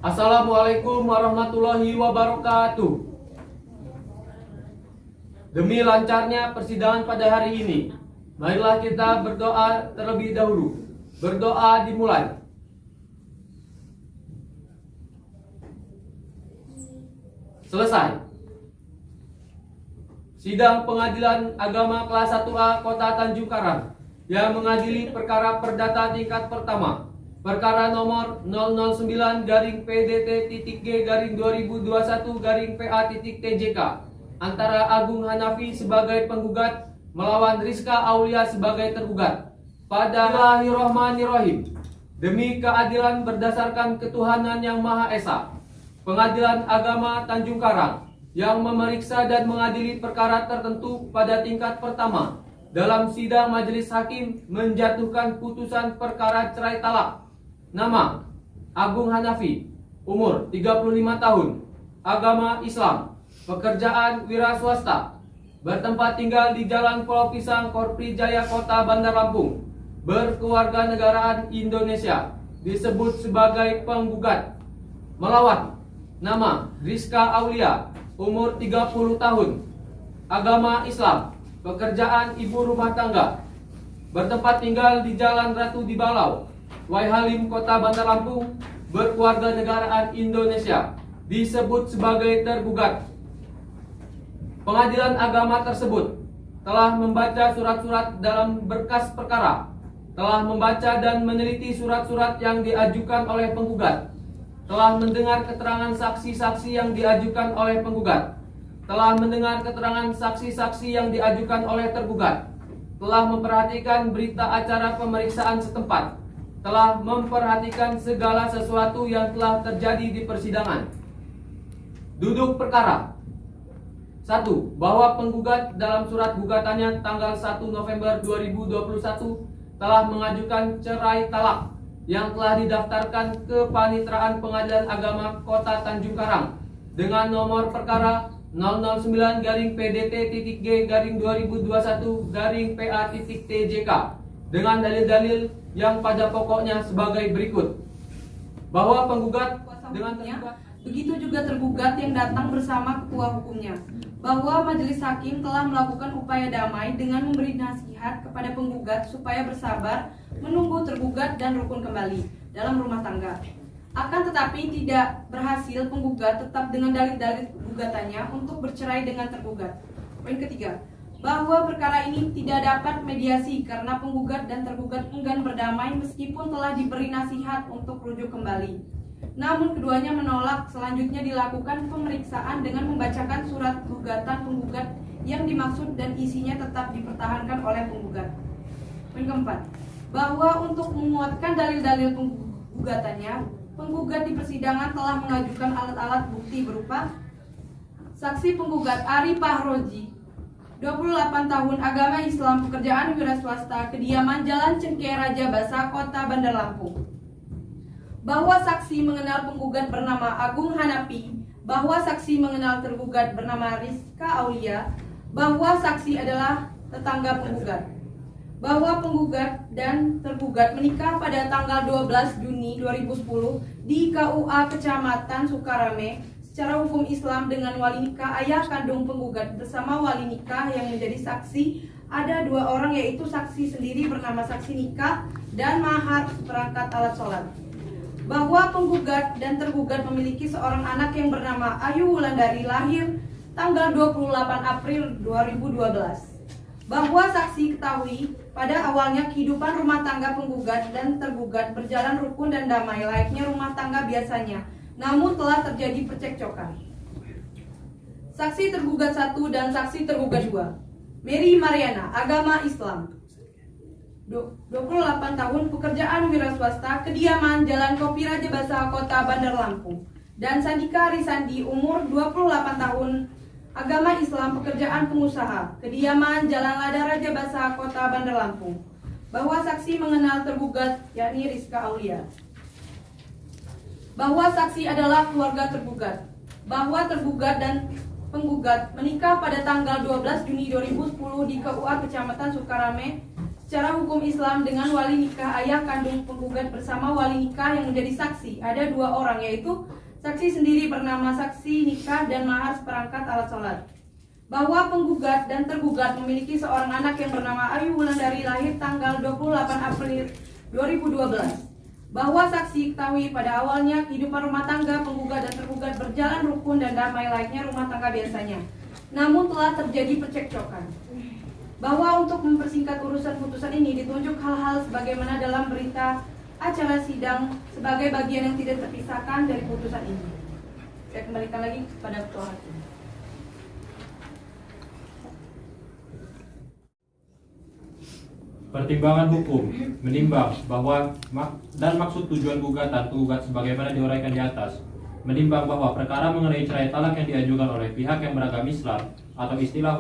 Assalamualaikum warahmatullahi wabarakatuh. Demi lancarnya persidangan pada hari ini, marilah kita berdoa terlebih dahulu. Berdoa dimulai. Selesai. Sidang Pengadilan Agama Kelas 1A Kota Tanjung Karang yang mengadili perkara perdata tingkat pertama, perkara nomor 009-PDT.G-2021-PA.TJK antara Agung Hanafi sebagai penggugat melawan Rizka Aulia sebagai tergugat. Bismillahirrahmanirrahim. Demi keadilan berdasarkan ketuhanan yang Maha Esa, Pengadilan Agama Tanjung Karang yang memeriksa dan mengadili perkara tertentu pada tingkat pertama dalam sidang majelis hakim menjatuhkan putusan perkara cerai talak. Nama: Agung Hanafi, umur 35 tahun, agama Islam, pekerjaan wira swasta, bertempat tinggal di Jalan Pulau Pisang, Korpri Jaya, Kota Bandar Lampung, berkewarganegaraan Indonesia, disebut sebagai penggugat. Melawan: nama: Rizka Aulia, umur 30 tahun, agama Islam, pekerjaan ibu rumah tangga, bertempat tinggal di Jalan Ratu di Balau, Waihalim, Kota Bandar Lampung, berkewarganegaraan Indonesia, disebut sebagai tergugat. Pengadilan agama tersebut telah membaca surat-surat dalam berkas perkara, telah membaca dan meneliti surat-surat yang diajukan oleh penggugat, telah mendengar keterangan saksi-saksi yang diajukan oleh penggugat, telah mendengar keterangan saksi-saksi yang diajukan oleh tergugat, telah memperhatikan berita acara pemeriksaan setempat, telah memperhatikan segala sesuatu yang telah terjadi di persidangan. Duduk perkara. 1. Bahwa penggugat dalam surat gugatannya tanggal 1 November 2021 telah mengajukan cerai talak yang telah didaftarkan ke Panitraan Pengadilan Agama Kota Tanjung Karang dengan nomor perkara 009-PDT.G-2021-PA.TJK dengan dalil-dalil yang pada pokoknya sebagai berikut. Bahwa penggugat dengan tergugat, begitu juga tergugat yang datang bersama ketua hukumnya, bahwa majelis hakim telah melakukan upaya damai dengan memberi nasihat kepada penggugat supaya bersabar menunggu tergugat dan rukun kembali dalam rumah tangga. Akan tetapi tidak berhasil, penggugat tetap dengan dalil-dalil gugatannya untuk bercerai dengan tergugat. Poin ketiga, bahwa perkara ini tidak dapat mediasi karena penggugat dan tergugat enggan berdamai meskipun telah diberi nasihat untuk rujuk kembali. Namun keduanya menolak selanjutnya dilakukan pemeriksaan dengan membacakan surat gugatan penggugat yang dimaksud dan isinya tetap dipertahankan oleh penggugat. Poin keempat, bahwa untuk menguatkan dalil-dalil gugatannya, penggugat di persidangan telah mengajukan alat-alat bukti berupa saksi penggugat Ari Pahroji, 28 tahun, agama Islam, pekerjaan wira swasta, kediaman Jalan Cengkeh Raja Basa, Kota Bandar Lampung. Bahwa saksi mengenal penggugat bernama Agung Hanafi, bahwa saksi mengenal tergugat bernama Rizka Aulia, bahwa saksi adalah tetangga penggugat, bahwa penggugat dan tergugat menikah pada tanggal 12 Juni 2010 di KUA Kecamatan Sukarame secara hukum Islam dengan wali nikah ayah kandung penggugat bersama wali nikah yang menjadi saksi ada 2 orang, yaitu saksi sendiri bernama saksi nikah dan mahar perangkat alat sholat. Bahwa penggugat dan tergugat memiliki seorang anak yang bernama Ayu Wulandari, lahir tanggal 28 April 2012. Bahwa saksi ketahui pada awalnya kehidupan rumah tangga penggugat dan tergugat berjalan rukun dan damai layaknya rumah tangga biasanya, namun telah terjadi percekcokan. Saksi tergugat 1 dan saksi tergugat 2. Mary Mariana, agama Islam, 28 tahun, pekerjaan wira swasta, kediaman Jalan Kopi Raja Basa, Kota Bandar Lampung. Dan Sandika Risandi, umur 28 tahun, agama Islam, pekerjaan pengusaha, kediaman Jalan Lada Raja Basa, Kota Bandar Lampung. Bahwa saksi mengenal tergugat yakni Rizka Aulia. Bahwa saksi adalah keluarga tergugat. Bahwa tergugat dan penggugat menikah pada tanggal 12 Juni 2010 di KUA Kecamatan Sukarame Secara hukum Islam, dengan wali nikah ayah kandung penggugat bersama wali nikah yang menjadi saksi, ada 2 orang, yaitu saksi sendiri bernama saksi nikah dan mahar seperangkat alat sholat. Bahwa penggugat dan tergugat memiliki seorang anak yang bernama Ayu Wulandari, lahir tanggal 28 April 2012. Bahwa saksi ketahui pada awalnya kehidupan rumah tangga penggugat dan tergugat berjalan rukun dan damai layaknya rumah tangga biasanya. Namun telah terjadi percekcokan. Bahwa untuk mempersingkat urusan putusan ini ditunjuk hal-hal sebagaimana dalam berita acara sidang sebagai bagian yang tidak terpisahkan dari putusan ini. Saya kembalikan lagi kepada Ketua Hakim. Pertimbangan hukum menimbang bahwa dan maksud tujuan gugatan penggugat sebagaimana diuraikan di atas, menimbang bahwa perkara mengenai cerai talak yang diajukan oleh pihak yang beragama Islam atau istilah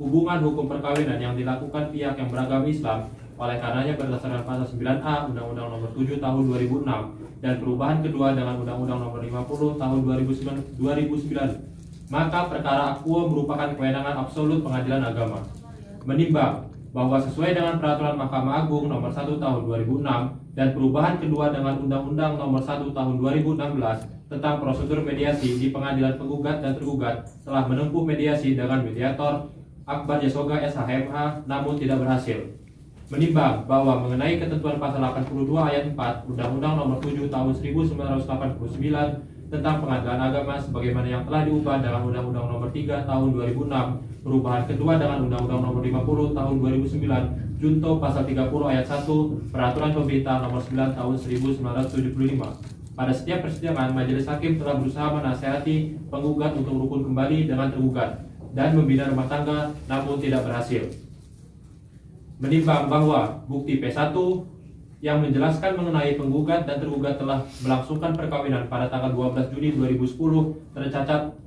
hubungan hukum perkawinan yang dilakukan pihak yang beragama Islam, oleh karenanya berdasarkan pasal 9A Undang-Undang Nomor 7 Tahun 2006 dan perubahan kedua dengan Undang-Undang Nomor 50 Tahun 2009, maka perkara akuo merupakan kewenangan absolut pengadilan agama. Menimbang bahwa sesuai dengan peraturan Mahkamah Agung Nomor 1 Tahun 2006 dan perubahan kedua dengan Undang-Undang Nomor 1 Tahun 2016 tentang prosedur mediasi di pengadilan penggugat dan tergugat telah menempuh mediasi dengan mediator Akbar Yasoga SHMH namun tidak berhasil. Menimbang bahwa mengenai ketentuan pasal 82 ayat 4 Undang-Undang Nomor 7 Tahun 1989 tentang pengadilan agama sebagaimana yang telah diubah dalam Undang-Undang Nomor 3 Tahun 2006, perubahan kedua dengan Undang-Undang Nomor 50 Tahun 2009, Junto Pasal 30 Ayat 1 Peraturan Pemerintah Nomor 9 Tahun 1975. Pada setiap persidangan, majelis hakim telah berusaha menasihati penggugat untuk rukun kembali dengan tergugat dan membina rumah tangga, namun tidak berhasil. Menimbang bahwa bukti P1 yang menjelaskan mengenai penggugat dan tergugat telah melangsungkan perkawinan pada tanggal 12 Juni 2010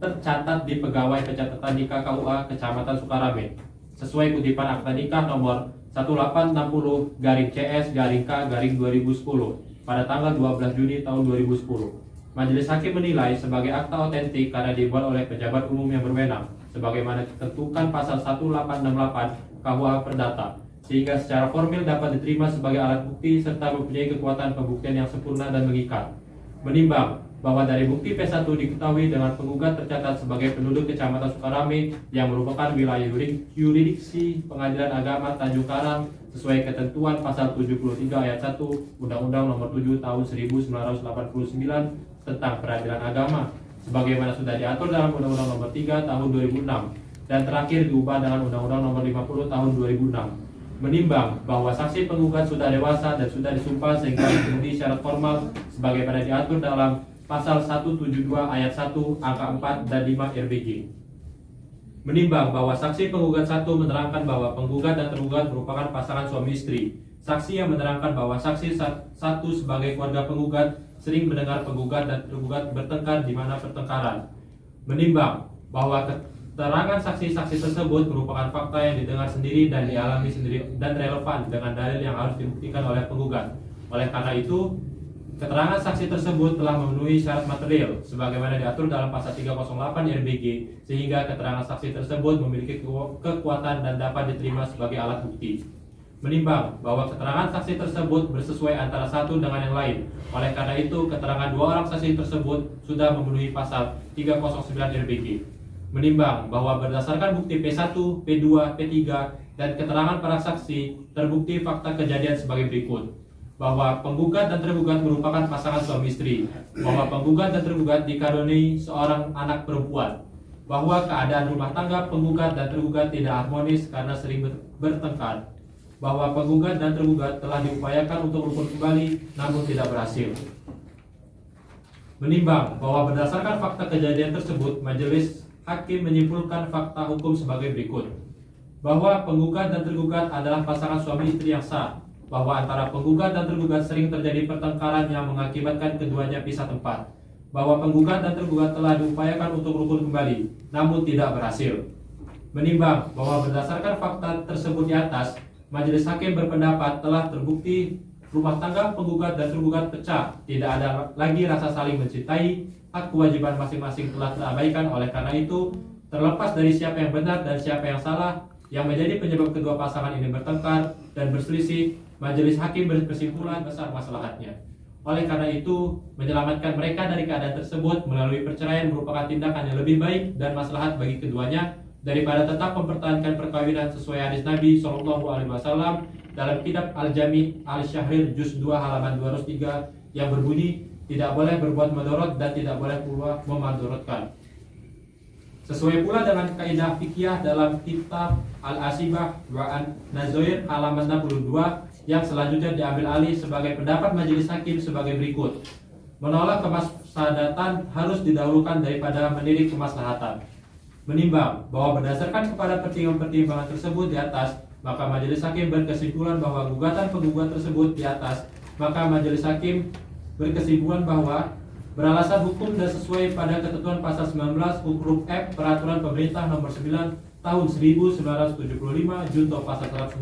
tercatat di Pegawai Pencatatan Nikah KUA Kecamatan Sukarame sesuai kutipan akta nikah nomor 1860-CS-K-2010 pada tanggal 12 Juni tahun 2010. Majelis hakim menilai sebagai akta otentik karena dibuat oleh pejabat umum yang berwenang sebagaimana ketentukan pasal 1868 KUA Perdata, sehingga secara formil dapat diterima sebagai alat bukti serta mempunyai kekuatan pembuktian yang sempurna dan mengikat. Menimbang bahwa dari bukti P1 diketahui dengan penggugat tercatat sebagai penduduk Kecamatan Sukarame yang merupakan wilayah yurisdiksi Pengadilan Agama Tanjung Karang sesuai ketentuan pasal 73 ayat 1 Undang-Undang Nomor 7 Tahun 1989 tentang Peradilan Agama sebagaimana sudah diatur dalam Undang-Undang Nomor 3 Tahun 2006 dan terakhir diubah dengan Undang-Undang Nomor 50 Tahun 2006. Menimbang bahwa saksi penggugat sudah dewasa dan sudah disumpah sehingga memenuhi syarat formal sebagaimana diatur dalam pasal 172 ayat 1 angka 4 dan 5 RBG. Menimbang bahwa saksi penggugat 1 menerangkan bahwa penggugat dan tergugat merupakan pasangan suami istri. Saksi yang menerangkan bahwa saksi 1 sebagai keluarga penggugat sering mendengar penggugat dan tergugat bertengkar di mana pertengkaran. Menimbang bahwa keterangan saksi-saksi tersebut merupakan fakta yang didengar sendiri dan dialami sendiri dan relevan dengan dalil yang harus dibuktikan oleh penggugat. Oleh karena itu, keterangan saksi tersebut telah memenuhi syarat material sebagaimana diatur dalam pasal 308 RBG sehingga keterangan saksi tersebut memiliki kekuatan dan dapat diterima sebagai alat bukti. Menimbang bahwa keterangan saksi tersebut bersesuai antara satu dengan yang lain. Oleh karena itu, keterangan 2 orang saksi tersebut sudah memenuhi pasal 309 RBG. Menimbang bahwa berdasarkan bukti P1, P2, P3, dan keterangan para saksi, terbukti fakta kejadian sebagai berikut. Bahwa penggugat dan tergugat merupakan pasangan suami istri. Bahwa penggugat dan tergugat dikaruniai seorang anak perempuan. Bahwa keadaan rumah tangga penggugat dan tergugat tidak harmonis karena sering bertengkar. Bahwa penggugat dan tergugat telah diupayakan untuk rukun kembali namun tidak berhasil. Menimbang bahwa berdasarkan fakta kejadian tersebut, majelis hakim menyimpulkan fakta hukum sebagai berikut. Bahwa penggugat dan tergugat adalah pasangan suami istri yang sah. Bahwa antara penggugat dan tergugat sering terjadi pertengkaran yang mengakibatkan keduanya pisah tempat. Bahwa penggugat dan tergugat telah diupayakan untuk rukun kembali, namun tidak berhasil. Menimbang bahwa berdasarkan fakta tersebut di atas, majelis hakim berpendapat telah terbukti rumah tangga penggugat dan tergugat pecah, tidak ada lagi rasa saling mencintai, hak kewajiban masing-masing telah terabaikan. Oleh karena itu, terlepas dari siapa yang benar dan siapa yang salah, yang menjadi penyebab kedua pasangan ini bertengkar dan berselisih, majelis hakim berkesimpulan besar maslahatnya. Oleh karena itu, menyelamatkan mereka dari keadaan tersebut melalui perceraian merupakan tindakan yang lebih baik dan maslahat bagi keduanya daripada tetap mempertahankan perkawinan sesuai hadis Nabi SAW dalam kitab Al-Jami Al-Syahrir Juz 2 halaman 203 yang berbunyi, tidak boleh berbuat madorot dan tidak boleh pula memadorotkan. Sesuai pula dengan kaidah fikih dalam kitab Al-Asibah wa An-Nazair halaman 62 yang selanjutnya diambil alih sebagai pendapat majelis hakim sebagai berikut. Menolak kemaslahatan harus didahulukan daripada menilik kemaslahatan. Menimbang bahwa berdasarkan kepada pertimbangan-pertimbangan tersebut di atas, maka majelis hakim berkesimpulan bahwa gugatan penggugat tersebut di atas, maka majelis hakim berkesimpulan bahwa beralasan hukum dan sesuai pada ketentuan pasal 19 huruf F Peraturan Pemerintah Nomor 9 Tahun 1975 junto pasal 116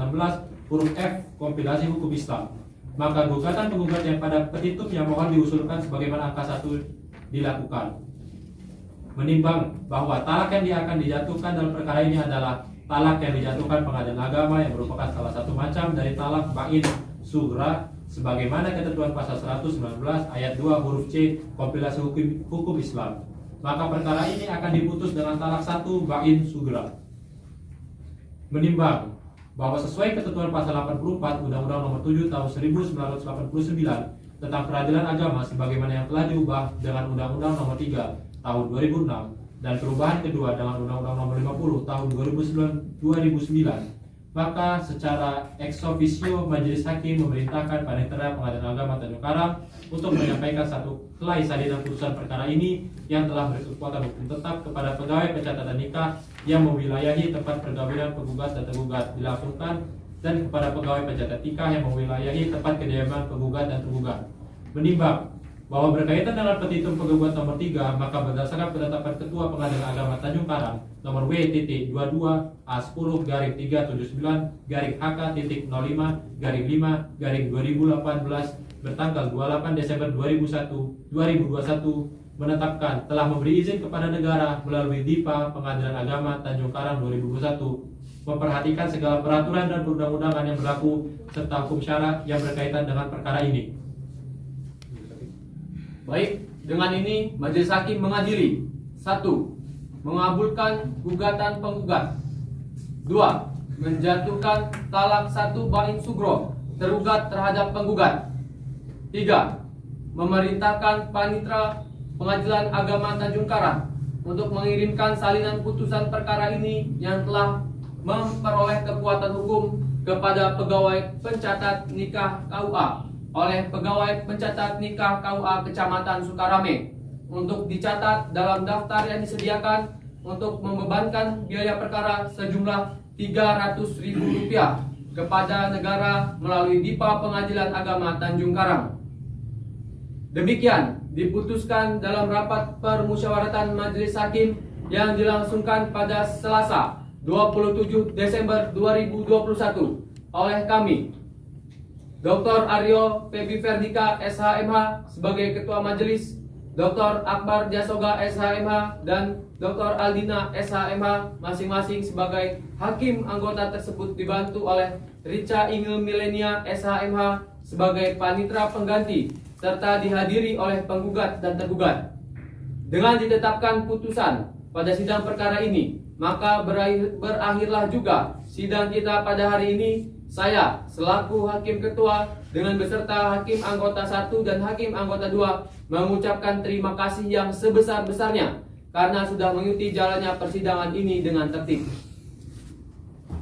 huruf F kompilasi hukum Islam, maka gugatan penggugat yang pada petitum yang mohon diusulkan sebagaimana angka 1 dilakukan. Menimbang bahwa talak yang akan dijatuhkan dalam perkara ini adalah talak yang dijatuhkan pengadilan agama yang merupakan salah satu macam dari talak ba'in sughra sebagaimana ketentuan pasal 119 ayat 2 huruf C kompilasi hukum Islam, maka perkara ini akan diputus dengan talak 1 ba'in sughra. Menimbang bahwa sesuai ketentuan pasal 84 Undang-Undang Nomor 7 Tahun 1989 tentang peradilan agama sebagaimana yang telah diubah dengan Undang-Undang Nomor 3 Tahun 2006 dan perubahan kedua dengan Undang-Undang Nomor 50 Tahun 2009, maka secara ex officio majelis hakim memerintahkan Panitera Pengadilan Agama Tanjung Karang untuk menyampaikan satu kelai salinan putusan perkara ini yang telah berkekuatan hukum tetap kepada pegawai pencatatan nikah yang mewilayahi tempat perkawinan penggugat dan tergugat dilangsungkan dan kepada pegawai pencatat nikah yang mewilayahi tempat kediaman penggugat dan tergugat. Menimbang bahwa berkaitan dengan petitum penggugat nomor 3, maka berdasarkan penetapan Ketua Pengadilan Agama Tanjung Karang nomor W.22A10-379-HK.05-5-2018 bertanggal 28 Desember 2021 menetapkan telah memberi izin kepada negara melalui DIPA Pengadilan Agama Tanjung Karang 2021 memperhatikan segala peraturan dan perundang-undangan yang berlaku serta hukum syara yang berkaitan dengan perkara ini. Baik, dengan ini majelis hakim mengadili 1. Mengabulkan gugatan penggugat. 2. Menjatuhkan talak 1 ba'in sughra tergugat terhadap penggugat. 3. Memerintahkan Panitera Pengadilan Agama Tanjung Karang untuk mengirimkan salinan putusan perkara ini yang telah memperoleh kekuatan hukum kepada pegawai pencatat nikah KUA oleh pegawai pencatat nikah KUA Kecamatan Sukarame untuk dicatat dalam daftar yang disediakan untuk membebankan biaya perkara sejumlah Rp300.000 kepada negara melalui DIPA Pengadilan Agama Tanjung Karang. Demikian diputuskan dalam rapat permusyawaratan majelis hakim yang dilangsungkan pada Selasa 27 Desember 2021 oleh kami Dr. Aryo Febi Ferdika SHMH sebagai Ketua Majelis, Dr. Akbar Jasoga SHMH dan Dr. Aldina SHMH masing-masing sebagai hakim anggota tersebut dibantu oleh Richa Ingel Milenia SHMH sebagai panitera pengganti serta dihadiri oleh penggugat dan tergugat. Dengan ditetapkan putusan pada sidang perkara ini, maka berakhirlah juga sidang kita pada hari ini. Saya selaku Hakim Ketua dengan beserta Hakim Anggota 1 dan Hakim Anggota 2 mengucapkan terima kasih yang sebesar-besarnya karena sudah mengikuti jalannya persidangan ini dengan tertib.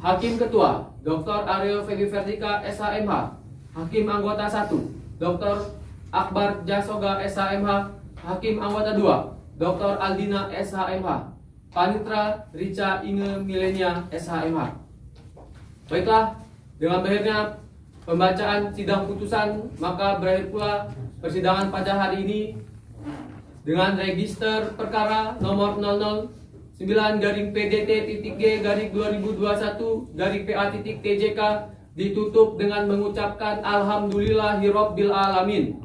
Hakim Ketua Dr. Aryo Febi Ferdika SHMH, Hakim Anggota 1 Dr. Akbar Jasoga SHMH, Hakim Anggota 2 Dr. Aldina SHMH, Panitera Richa Inge Milenia SHMH. Baiklah, dengan berakhirnya pembacaan sidang putusan, maka berakhir pula persidangan pada hari ini dengan register perkara nomor 009-PDT.G-2021-PA.TJK ditutup dengan mengucapkan Alhamdulillahirobbil alamin.